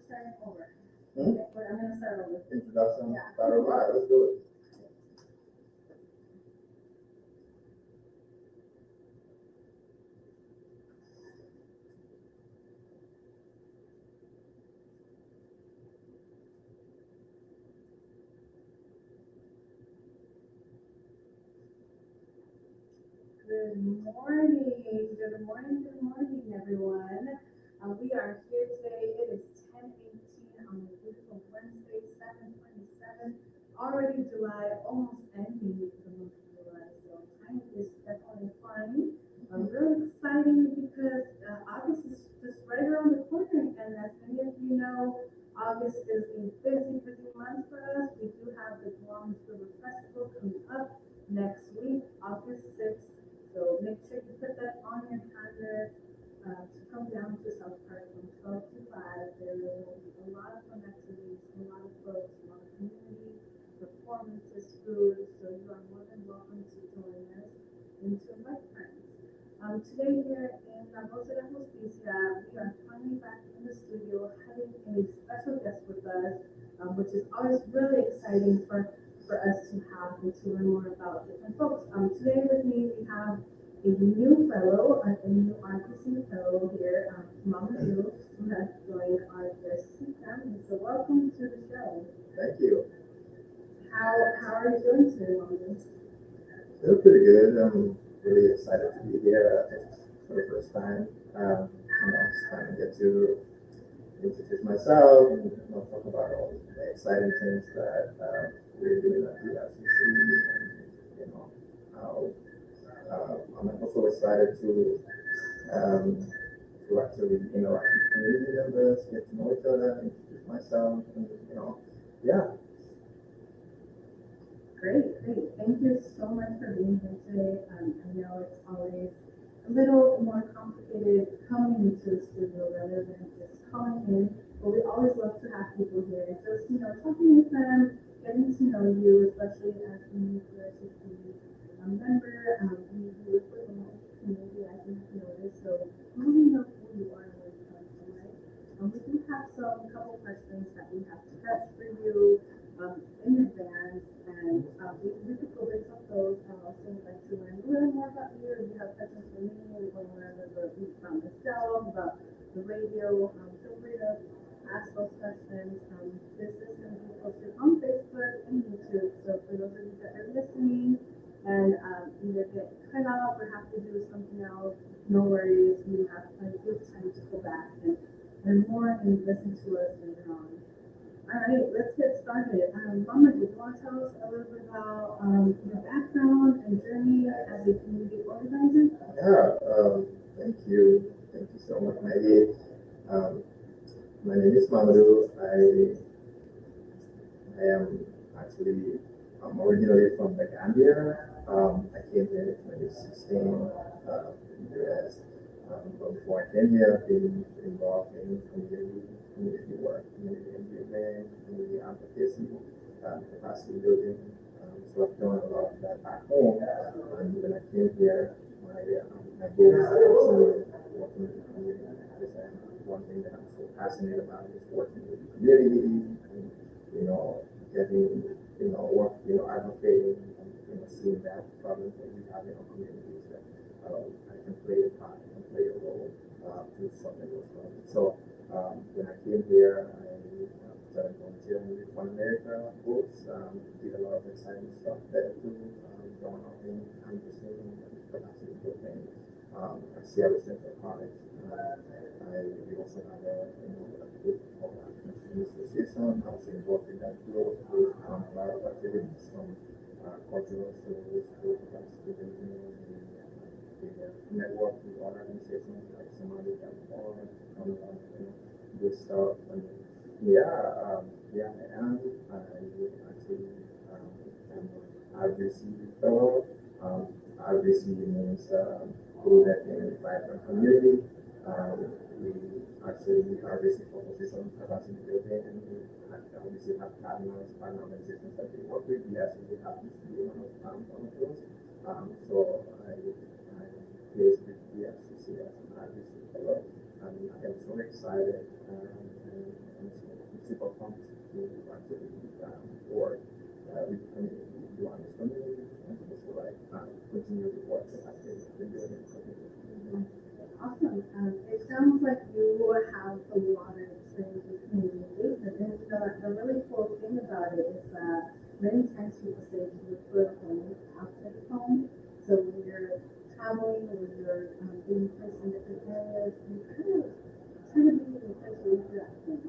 starting over. Hmm? Okay, I'm gonna start over. Introduction. Yeah. All right, let's do it. Good morning, everyone. We are here today. It is 10:18 on a beautiful Wednesday, 7/27. Already July, almost ending the month of July, so time is definitely flying. Really exciting because August is just right around the corner, and as many of you know, August is a busy month for us. We do have the Columbus River Festival coming up next week, August 6th. So make sure you put that on your calendar to come down to South Park from 12 to 5. There will be a lot of fun activities, a lot of folks, a lot of community performances, food. So you are more than welcome to join us and to invite friends. Today here in La Voz de la Justicia, we are finally back in the studio having a special guest with us, which is always really exciting for us to have and to learn more about different folks. Today with me we have a new fellow, a new RPC fellow here, Mama Lou, who has joined our Justicia family. So welcome to the show. Thank you. How are you doing today, Mama Lou? Doing pretty good. I'm really excited to be here for the first time. It's time to get to introduce myself and talk about all the exciting things that we're doing at the FCC, and how I'm also excited to actually interact with community members, get to know each other, introduce myself, and yeah. Great. Thank you so much for being here today. I know it's always a little more complicated coming into the studio rather than just calling in, but we always love to have people here and just, talking with them, getting to know you, especially as a new university member. We work with a community, as you've noticed, so we really know who you are and where you come from, right? We do have some couple questions that we have to test for you in advance, and we could go based off those. I also would like to learn a little more about you. If you have questions for me, we want to learn about myself, about the radio. Feel free to ask those questions. This is going to be posted on Facebook and YouTube. So for those of you that are listening and either get cut off or have to do something else, no worries. You have plenty of time to go back and learn more and listen to us later on. All right, let's get started. Mama, do you want to tell us a little bit about your background and journey as a community organizer? Yeah, thank you. Thank you so much, Maggie. My name is Mamadou. I am actually originally from the Gambia. I came here in 2016 in the US. But before I came here, I've been involved in community work, community engagement, community advocacy, capacity building. So I've done a lot of that back home. And when I came here, my goal is to continue working with the community. Because one thing that I'm so passionate about is working with the community and, getting, advocating and, seeing that problems that we have in our communities that I can play a part, I can play a role to solve those problems. So when I came here, I started volunteering with One America books, did a lot of exciting stuff there too, going out in Anderson and capacity building at Seattle Central College. We also had a group called Association. I was involved in that group with a lot of activities from cultural shows to capacity building, the network with other organizations like Somali Forum, good stuff. And yeah, I am. I actually am an RBC fellow. RBC means Good and Vibrant Community. We actually RBC focuses on capacity building, and we obviously have partner organizations that we work with. We actually happen to be one of those. So I placed with the FCC as an RBC fellow, and I am so excited and super pumped to actually work with the community, do on this community, and also like continue the work that I've been doing in the community. Awesome. It sounds like you have a lot of experience with community engagement. And the really cool thing about it is that many times people say to look for a home outside of home. So when you're traveling, when you're being placed in different areas, you kind of be in a place where you feel at home.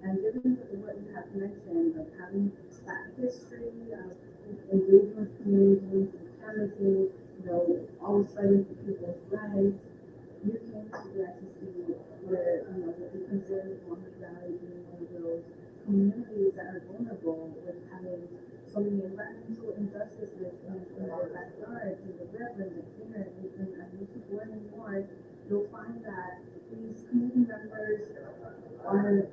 And given what you have mentioned of having that history of engaging with communities and canvassing, always fighting for people's rights, you came to the ICC where, what we consider Mohammed Valley being one of those communities that are vulnerable with having so many environmental injustices in their backyards, in the river, in the air, and as you keep learning more, you'll find that these community members are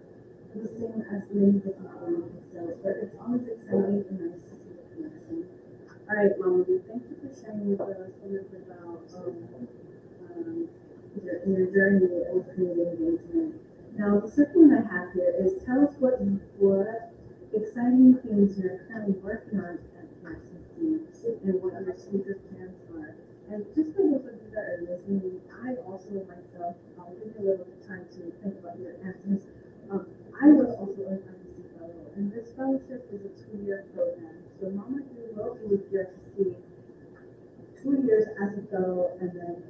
the same as many different communities. So it's always exciting and nice to see the connection. All right, Mama, thank you for sharing with us a little bit about your journey with community engagement. Now, the second one I have here is tell us what exciting things you're currently working on at PRCC and what your future plans are. And just for those of you that are listening, I also myself, I'll give you a little bit of time to think about your answers. I was also an IBC fellow, and this fellowship is a 2-year program. So Mama, you will be with PRCC 2 years as a fellow, and then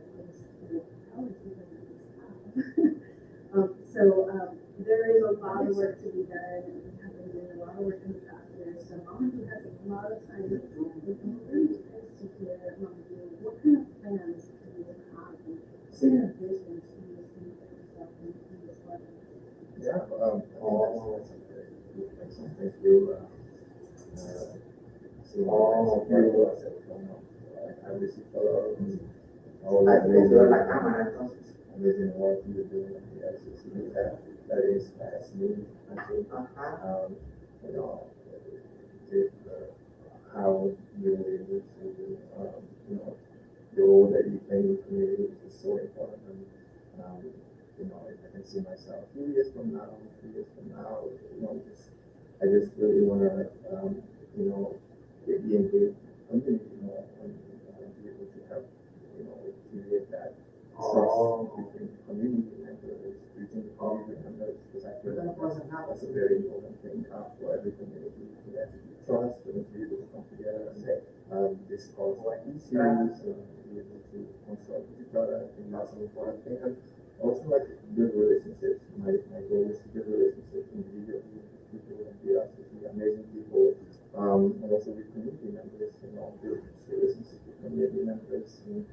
there is a lot of work to be done, and we have been doing a lot of work in the past year. So Mama has a lot of time to do. I'm really curious to hear, Mama, what kind of plans do you have, and what kind of visions do you see for yourself in this level? Yeah, thank you. I received all that amazing work you're doing at the ICC. That inspires me, I think. You know, with how you're able to, the role that you play in the community is so important. And, if I can see myself a few years from now, 3 years from now, I just really want to, be engaged in the community, and be able to help, create that trust between the community members, between the community members, because I feel like that's a very important thing for every community. There to be trust, for them to be able to come together and discuss issues, be able to consult with each other. I think that's an important thing. And also like good relationships. My goal is to build relationships individually with people and be amazing people. And also with community members, build relationships with community members, and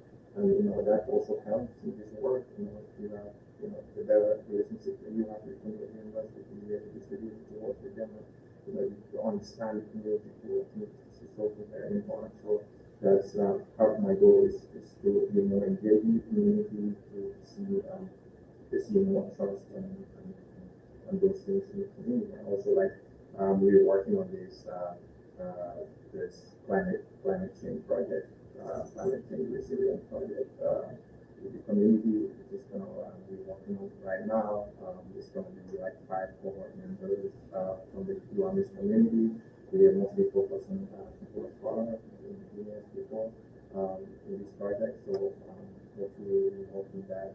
that also helps in this work. If you have, the better relationship that you have with community members, you can be able to work with them. And, you understand the community, is also very important. So that's part of my goal is to be more engaged in the community, to see more trust and those things in the community. And also like we're working on this climate change project, climate change resilience project with the community, which is we're working on right now. It's gonna be like 5 cohort members from the Duamis community. We are mostly focused on people of color, engineers, people in this project. So hopefully we're hoping that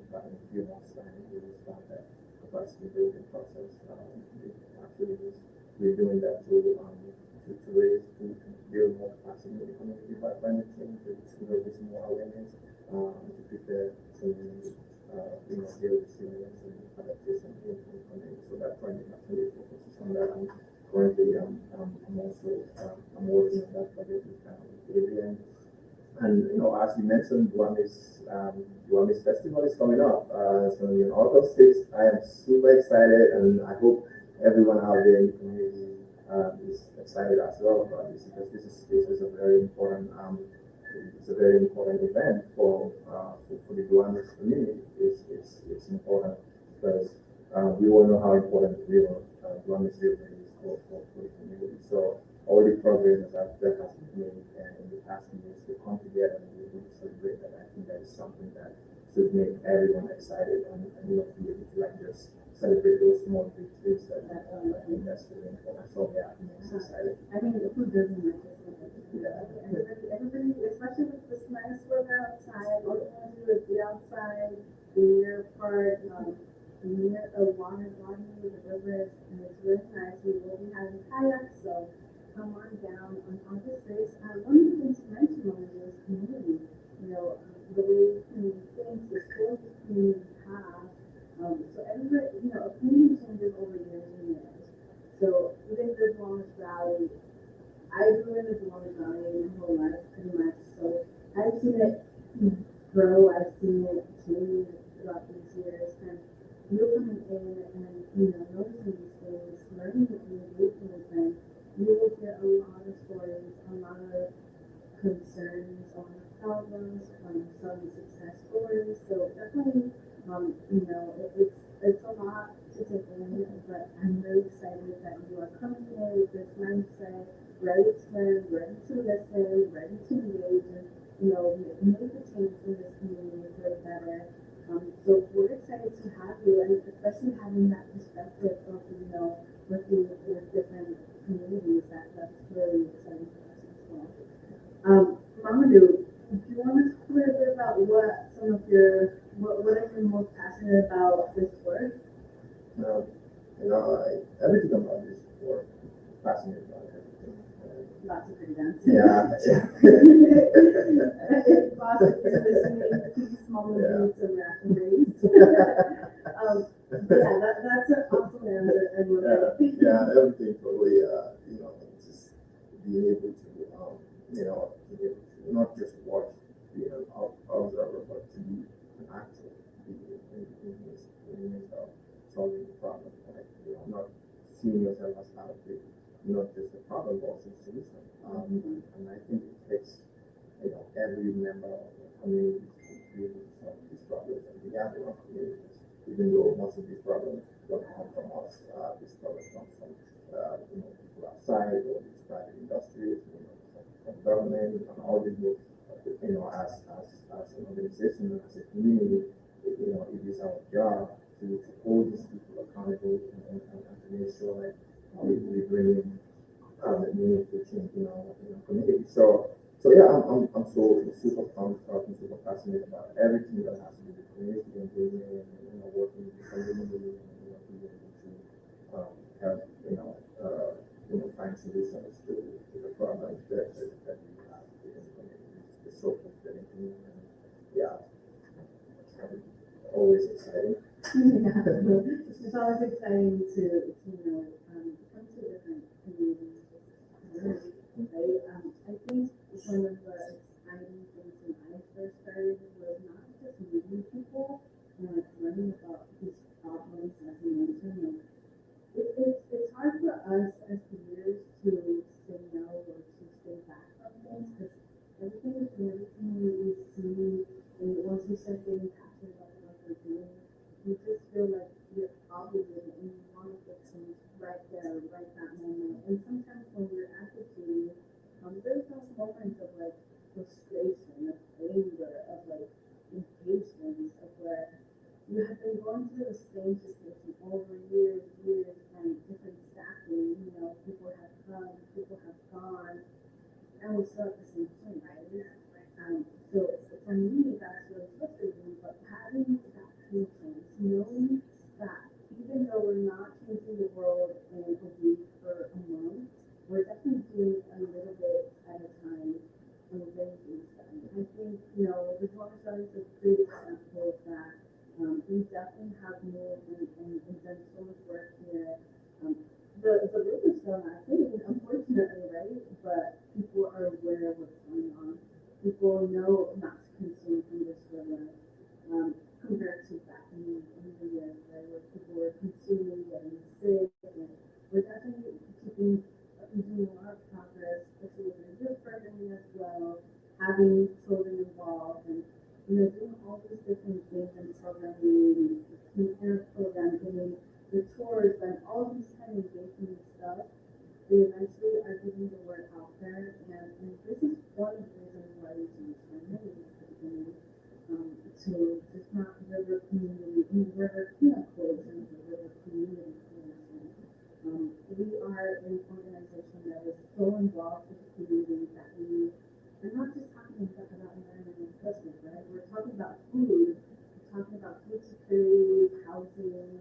about in a few months' time we will start that capacity building process. We're doing that to build more capacity in the community by climate change, to raise more awareness, to prepare to build resilience and adaptation in the community. So that project actually focuses on that. And currently, I'm working on that project with Adrian. And as you mentioned, Duamis Festival is coming up. It's going to be on August 6th. I am super excited, and I hope everyone out there in the community is excited as well about this, because this is a very important event for the Duamis community. It's important because we all know how important the Duamis River is for the community. So all the progress that has been made in the past years to come together and be able to celebrate that, I think that is something that should make everyone excited and be able to like just celebrate those small victories. That I Definitely. think that's really important. So yeah, it's exciting. I mean, who doesn't like this? Yeah. Everybody, especially with this nice weather outside, all you want to do is be outside, be near a park, be near a water body, the river, and it's really nice. We will be having kayaks, so come on down on August 6th. One of the things to mention on this community, the way community thinks, the skills the community have. So everybody, a community changes over years and years. So even the Duwamish Valley, I grew in the Duwamish Valley my whole life, pretty much. So I've seen it grow. I've seen it change throughout these years. And you're coming in and, noticing these things, learning and engaging with them, you will hear a lot of stories, a lot of concerns, a lot of problems, some success stories. So definitely, it's a lot to take in, but I'm really excited that you are coming in with this mindset, ready to learn, ready to listen, ready to engage, and make a change in this community for the better. So we're excited to have you, and especially having that perspective of working with different communities. That's really exciting for us as well. Mamadou, do you want to talk a little bit about what are you most passionate about this work? Um, everything about this work, fascinated about everything. Lots of good answers. Yeah. If boss is listening, please Mama Yeah. do some rationing. Yeah, that's an awesome answer. I love it. Yeah, everything totally, just being able to, to be able to not just watch, observer, but to be an actor, in this solving the problem, like, not seeing yourself as part of it, not just a problem, but also a solution. And I think it takes, every member of the community to be able to solve these problems, and we have in our communities, even though most of these problems don't come from us, these problems come from, people outside, or these private industries, from government, and all these groups, as an organization, and as a community, it is our job to hold these people accountable, and to make sure that we bring in meaningful change in our community. So yeah, I'm so super pumped up and super passionate about everything that has to do with community engagement, and working with the community, and being able to help find solutions to the problems that we have in the community. It's so fulfilling to me, and yeah, always exciting. Yeah, it's always exciting to come to different communities, right? I think one of the exciting things when I first started was not just meeting people and learning about these problems, as you mentioned. It's hard for us as peers to say no or to stay back from things because everything we see, and once we start getting passionate about what we're doing, you just feel like you're obligated and you want to fix things right there, right that moment. And sometimes when we're advocating, there's those moments of like frustration, of anger, of like impatience, of where you have been going through the same situation over years, and different staffing, people have come, people have gone, and we're still at the same point, right? So for me, that's really frustrating, but having that patience, knowing that even though we're not changing the world in a week or a month, we're definitely doing a little bit at a time and getting things done. I think, the Dwarf Study is a good example of that. We definitely have moved and done so much work here. The roof is still not clean, unfortunately, right? But people are aware of what's going on. People know not to consume from this river, compared to back in the years, right, where people were consuming, getting sick, and we're definitely doing a lot of progress, especially with the youth programming as well, having children involved, and doing all these different things and programming, the parent program, getting the tours, and all these kind of engagement stuff, they eventually are getting the word out there, and this is one of the reasons why we changed our name at the beginning, to just not river community, river cleanup coalition, but river community coalition. We are an organization that is so involved with the community that we are not just talking about environmental justice, right? We're talking about food, we're talking about food security, housing,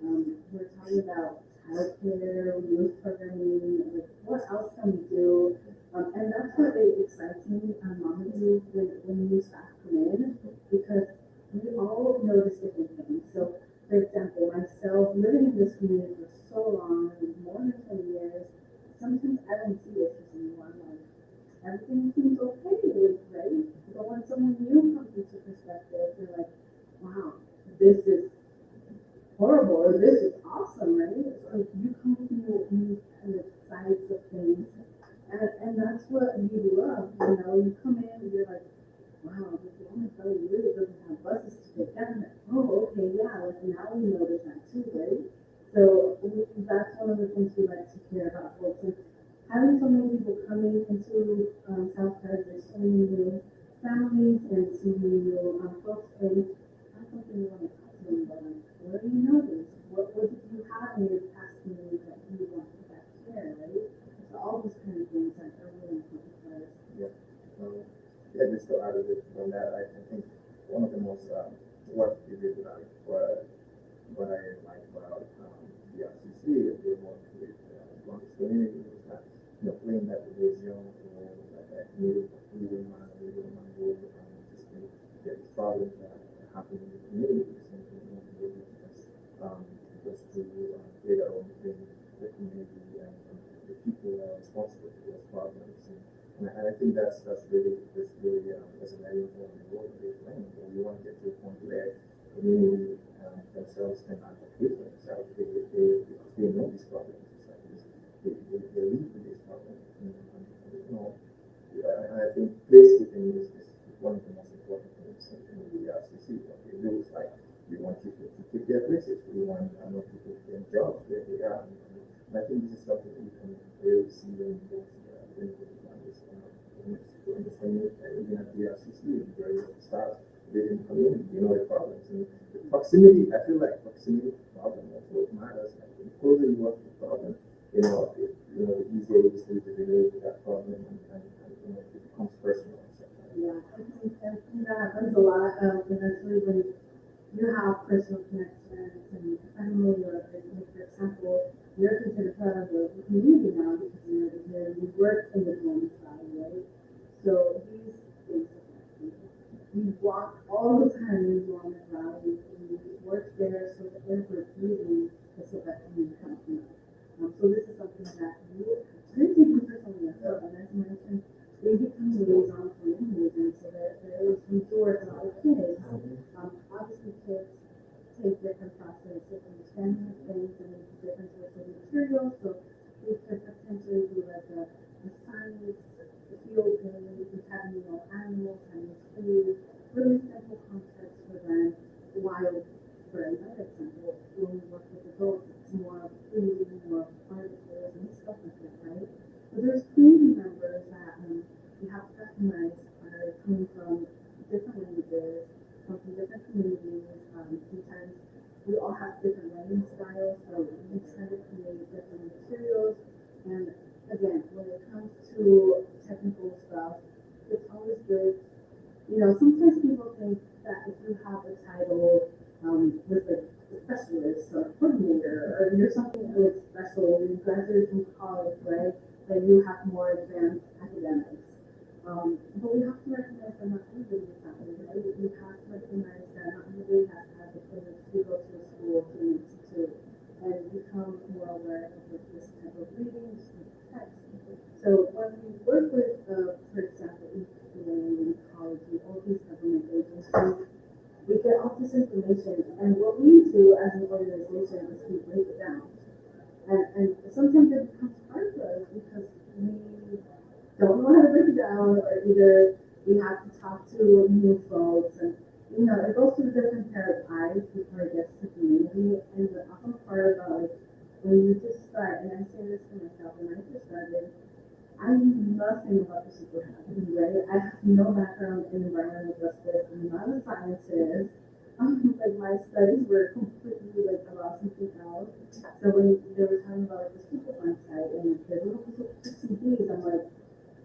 we're talking about childcare, youth programming, like what else can we do? And that's what it excites me, honestly, when new staff come in, because we all notice different things. So, for example, myself, living in this community for so long, more than 20 years, sometimes I don't see issues anymore. Like, everything seems okay, right? But when someone new comes into perspective, they're like, wow, this is horrible, or this is awesome, right? So you come from these kind of sides of things, and that's what you love, you come in and you're like, wow, this woman really doesn't have buses to get down there. Oh, okay, yeah, like now we notice that too, right? So that's one of the things we like to hear about folks. And having so many people coming into South Carolina, so many new families and so many new folks, and that's something we want to talk to them about. Like, what do you notice? What did you have in your past community that you want to back here, right? So all these kind of things that are really important for us. Yeah. Yeah, just to add a bit on that, I think one of the most what you did like what I like about the RCC is we work with this community is that playing that religion or that leading man role just to get these problems that happen in the community just to create our own thing, the community and the people that are responsible for those problems. And I think that's really that's a very important role that they're playing. And we want to get to a point where community themselves can advocate for themselves. Because they know these problems. It's like they live with these problems. And I think place within is one of the most important things in the RCC. What they do is like we want people to keep their places. We want people to get jobs where they are. And I think this is something that we can really see when we go to understand it, even at the RCC, where you start living in the community, the problems. And the proximity, I feel like proximity to the problem, that's what matters. Like, the closer you are to the problem, the easier it is to relate to that problem and it becomes personal. Yeah, I think that happens a lot, eventually when you have personal connections and family, or like, for example, you're considered part of the community now because you work in the home side, right? So these things affect you. We walk all the time in Dormant Valley, we work there, so the air we're breathing is affecting the company. So this is something that you very deeply personally yourself, and as mentioned, they become liaison for and so there is resort to other kids. Obviously kids take different processes of understanding of things and different sorts of materials, so we could potentially do like a science field day, we could have, animals, having food, really simple concepts for them, while for another example, when we work with adults, it's more of food, more articles and stuff like that, right? But there's community members that we have to recognize are coming from different languages, come from different communities. Sometimes we all have different writing styles, so we try to create different materials. And again, when it comes to technical stuff, it's always good. Sometimes people think that if you have a title with a specialist or coordinator, or you're something that's special, you graduated from college, right, that you have more advanced academics. But we have to recognize that not everybody is that way, right? We have to recognize that not everybody has had the privilege to go to a school, to an institute, and become more aware of this type of reading, this type of text. So when we work with, for example, EPA and ecology, all these government agencies, we get all this information, and what we do as an organization is we break it down. And sometimes it becomes hard for us because we don't know how to break it down, or either we have to talk to new folks, and it goes through different pair of eyes before it gets to community. And the awesome part about it, when you just start, and I say this to myself, when I just started, I knew nothing about the super happy, right? I have no background in environmental justice. I'm not a scientist. sciences. Like my studies were completely like about something else. So when they were talking about like the Superfund site and the little PCBs, I'm like,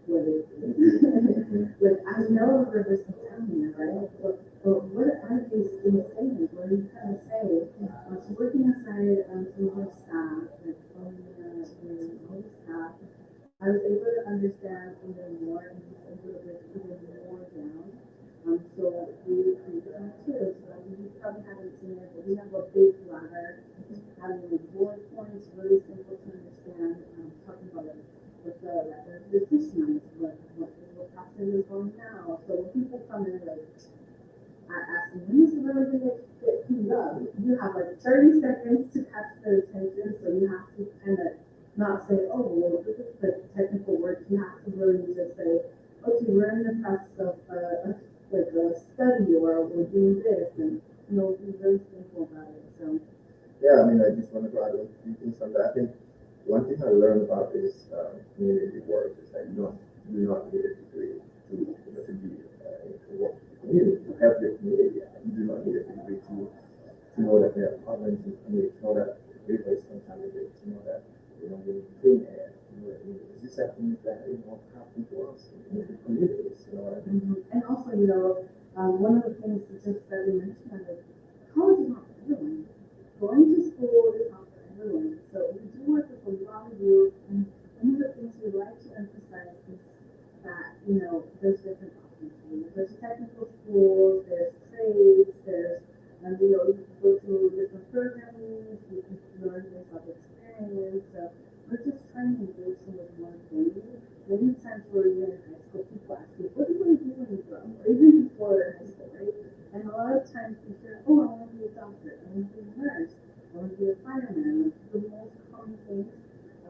what is this? Like I know rivers can tell me, right? But what are these things saying? What are you trying to say? So working aside some of our staff, like and all the staff, I was able to understand even more and just able to break even more down. So we created materials. So you probably haven't seen it, but we have a big ladder having like bullet points, really simple to understand. Talking about it with the fish lines, what process is going now. So when people come in, like I ask them, when is the river going to get cleaned up? You have like 30 seconds to catch their attention, so you have to kind of not say, oh, well, this is the technical work. You have to really just say, okay, we're in the process of like a study or we're doing this, and be very simple about it. So Yeah, I mean, I just want to add a few things on that. I think one thing I learned about this community work is that you don't need a degree to be to work with the community, to help your community. You do not need a degree to know that there are problems in the community, to know that rivers is contaminated, to know that they don't get clean air. It's just that things that happen to us in the communities. And also, one of the things that we mentioned is college is not for everyone. Going to school is not for everyone. So we do work with a lot of youth, and one of the things we like to emphasize is that, there's different options. There's technical schools, there's trades, there's, you can go through different programming, you can learn based off experience. So we're just trying to engage them with more things. Many times where you're in high school, people ask you, what do you want to do when you grow up? Or even before high school, right? And a lot of times you hear, oh, I want to be a doctor, I want to be a nurse, I want to be a fireman, the most common things.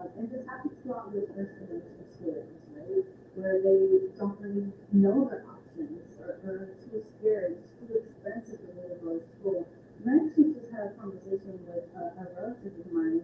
And this happens a lot with first generation students, right? Where they don't really know their options or are too scared, it's too expensive for them to go to school. And I actually just had a conversation with a relative of mine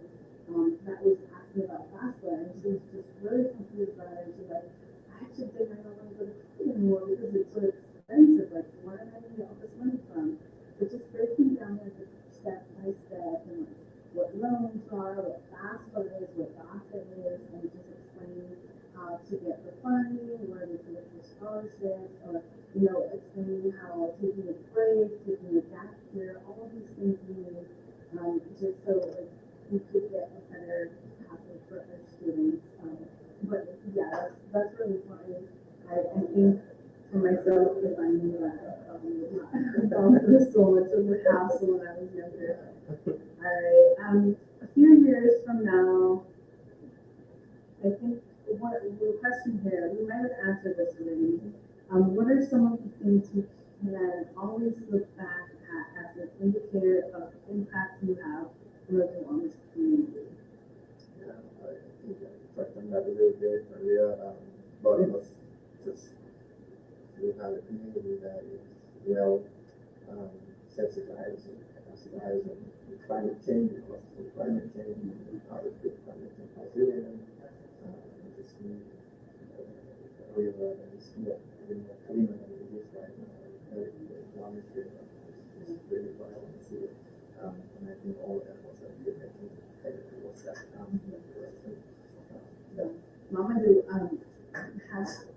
that was asking about FAFSA, and she was just really confused about it. And she's like, I actually think I don't want to go to school anymore because it's so expensive. Like, where am I going to get all this money from? But just breaking down like step by step and like what loans are, what FAFSA is, what DACA is, and just explaining how to get the funding, where they can look for scholarships, or explaining how taking a break, taking a gap year, all of these things we need, just so like we could get a better pathway for our students. But yeah, that's really important. I think for myself, if I knew that, I probably would not have gone through so much of the hassle when I was younger. All right. A few years from now, I think the question here, we might have answered this already. What are some of the things you can always look back at as an indicator of the impact you have living on this community? Yeah, I think I touched on that a little bit earlier, but just to have a community that is well sensitized and capacitized on climate change, because climate change is how to keep climate change resilient. Just a river that is more cleaner than it is right now. The climate change is really what I want to see. And I think all efforts that we are making headed towards that direction. Mama,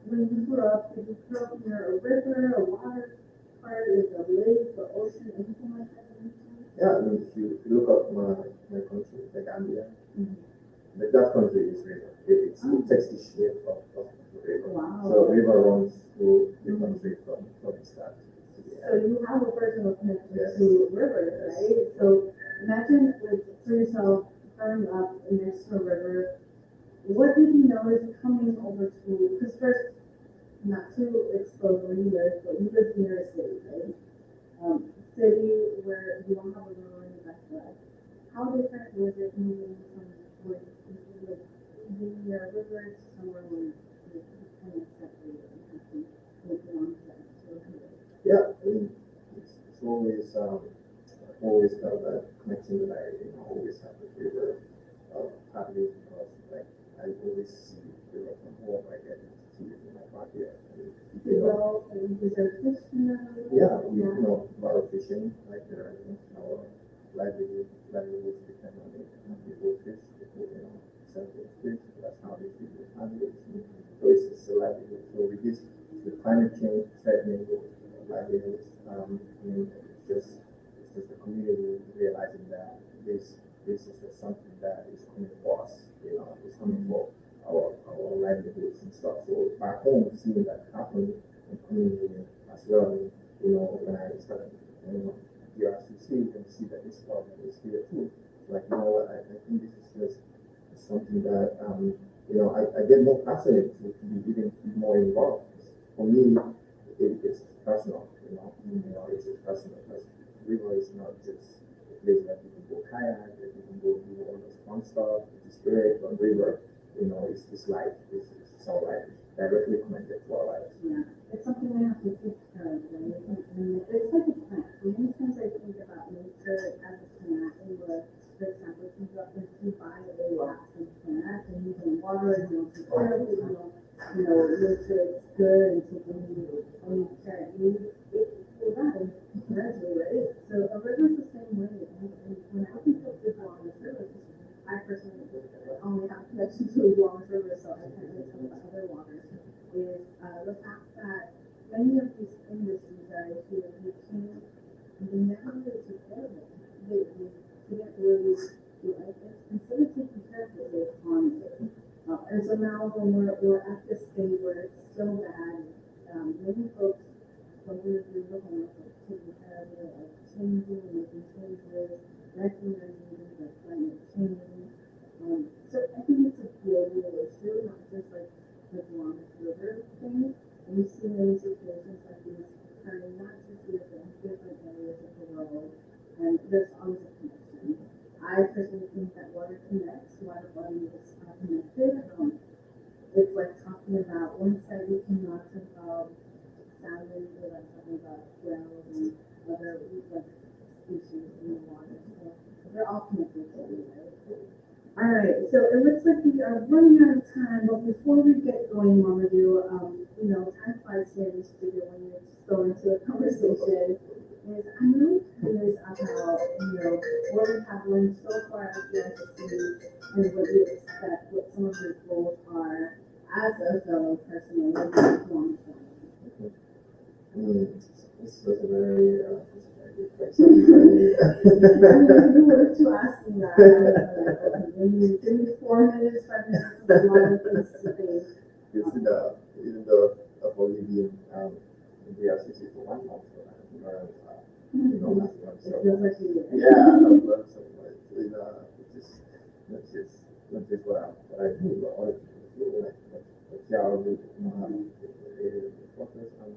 when you grew up, did you grow up near a river, a water part, like a lake, or ocean, anything like that? Yeah, I mean, if you look up my country, the Gambia, that country is river. It takes the shape of the river. Wow. So river runs through the country from the start to the So end. you have a personal connection Yes. to rivers, right? So imagine like for yourself growing up next to a river. What did you notice coming over to? Because first, not to expose where you live, but you live near a city, right? City where you don't have a river in the backyard. How different was it moving from where you live near a river to somewhere where you kind of separated and have to make your own steps to a river? Yeah, I mean, it's always always felt that connection that I always have with river. Partly because like I always see river from home. I get to see it in my backyard. You know, Well, is there fish in the? yeah, a lot of fishing, like, our livelihoods depend on it. People fish, people, sell their fish, that's how they feed their families. So it's a livelihood. So with this, the climate change threatening livelihoods, it's just the community realizing that this is just something that is coming for us, it's coming for our livelihoods and stuff. So back home, seeing that happen in community as well, when I started, DRCC, you can see that this problem is here too. Like, I think this is just something that, I get more passionate to be even more involved. For me, it's personal, it's personal because river is not just a place that you can go kayak, that you can go do all this fun stuff, it's great, but river, it's life, it's our life, directly connected to our lives. Yeah, it's something we have to take care of, right? And it's like a plant. Many times I think about nature as a plant, and where, for example, if you buy a lasting plant and you can water it, take care of it, make sure it's good and take any care it needs, it will die eventually, right? So a river is the same way. And when I think of the Guamas River, I personally only have connection to the Guamas River, so I can't really talk about other waters, is the fact that many of these industries that are here, they came and they never really took care of it. They didn't really do it. Instead of taking care of it, they harmed it. And so now when we're at this stage where it's so bad, many folks, when we're looking at taking care of it, like changing, making changes, recognizing the climate change. So I think it's a global issue, not just like the Guamas River thing. And we see many situations like these occurring not just here, but in different areas of the world. And there's always a connection. I personally think that water connects, water bodies are connected. It's like talking about one side we can talk about salmon, we're like talking about whales and other like species in the water. So they're all connected to each other. All right, so it looks like we are running out of time, but before we get going, Mamadou, time flies here in the studio when you just go into a conversation. Is I'm really curious about, what you have learned so far at DRCC and what you expect, what some of your goals are as a fellow person and what you want to This was a very good question. you were to ask me that. Give me 4 minutes, 5 minutes, a lot of things to think. Even though I've only been in the RCC for 1 month, so I've learned, It feels like you. yeah, I've learned so much. It's not just what I do, but other people do, like what y'all do, focus on,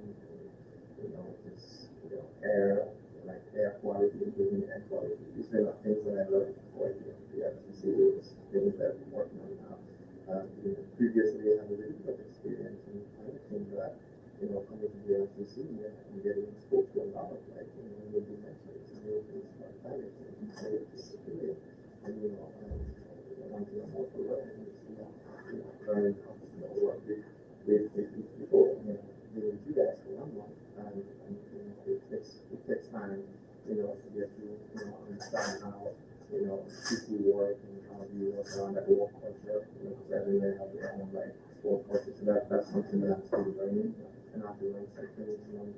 air, like air quality, improving air quality. These are the things that I learned before the RCC was things that I'm working on now. Previously, I had a really good experience, and I think that, coming to the RCC and getting exposed to a lot of, like, new dimensions and new things about climate change and how it is today. And, one thing I'm also learning is, learning how to work with people, with you guys for 1 month. And it takes time, to get to, understand how, people work and how you work around that work culture, because everywhere have their own, like, work culture. So that's something that I'm still learning, and I've been learning some things, I'm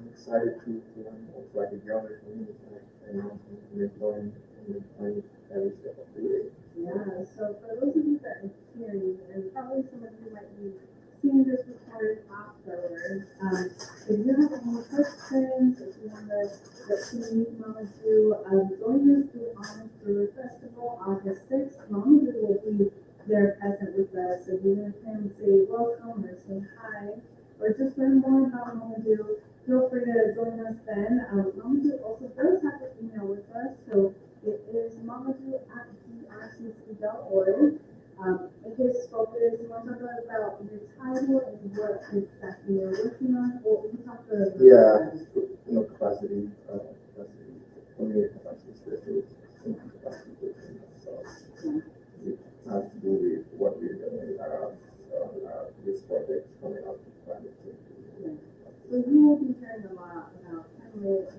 excited to learn more. It's like a journey for me, and enjoying every step of the way. Yeah, so for those of you that are hearing, and probably some of you might be seeing this recorded afterwards, if you have any questions, if you want to meet Mamadou, join us through Honest Brewer Festival, August 6th. Mamadou will be there present with us, so you're going to come say welcome or say hi, or just learn more about Mamadou. Feel free to join us then. Mamadou also does have an email with us, so it is mamadou@drcc.org. His focus, you want to talk about your title and what exactly you're working on, or we can talk about capacity, community capacity specialist, capacity building. So it has to do with what we're doing, this project coming up with climate change.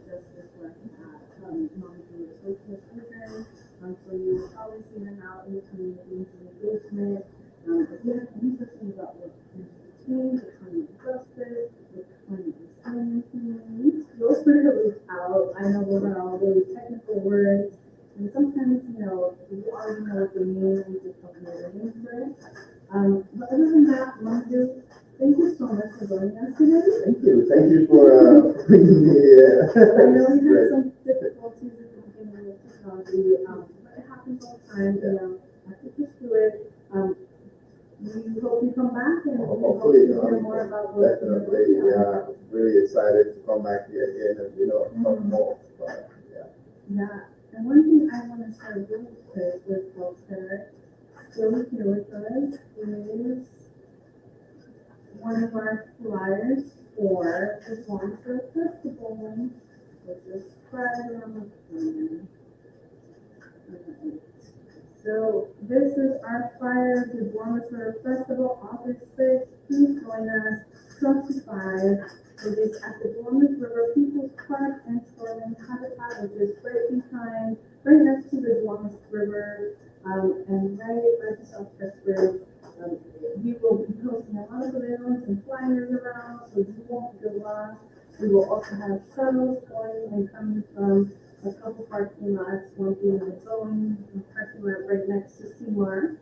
Justice work at Mount Juliet Social Children. So you will probably see them out in the community engagement. If you have any questions about what change, the criminal justice, the criminal experience, feel free to reach out. I know those are all really technical words, and sometimes, you already know what they mean, we just don't know the names for it. But other than that, Manu, thank you so much for joining us today. Thank you for bringing me here. I know we had some difficulties at the beginning with technology, but it happens all the time, I have to push through it. We hope you come back and we hope Hopefully, to hear more about what you're definitely, working on. really excited to come back here again and, talk more. But, Yeah, and one thing I want to share really quick with folks that are still here with us is one of our flyers for the Swanson Festival, which is Friday on the 20th. So this is our flyer, the Dormitory Festival, August 6th. Please join us 12 to 5. It is at the Dormitory River People's Park and Shoreline Habitat, which is right behind, right next to the Dormitory River, and right to South Pittsburgh. We will be posting a lot of events and flyers around, so you won't get lost. We will also have shuttles going and coming from a couple parking lots, one being the Boeing parking lot right next to Seymour.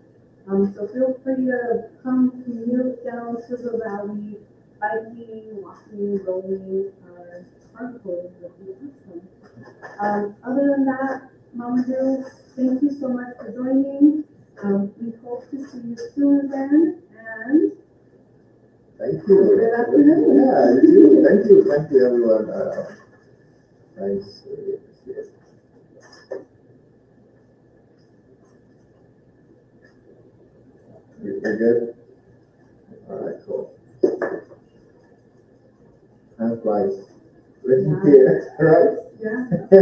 So feel free to come commute down to the valley, biking, walking, rolling, or carpooling would be awesome. Other than that, Mama Drew, thank you so much for joining. We hope to see you soon again, and thank you. good afternoon. Yeah, you too. Thank you, everyone. Nice. Yes. You're good? All right, cool. Time flies. We're here, right? Yeah.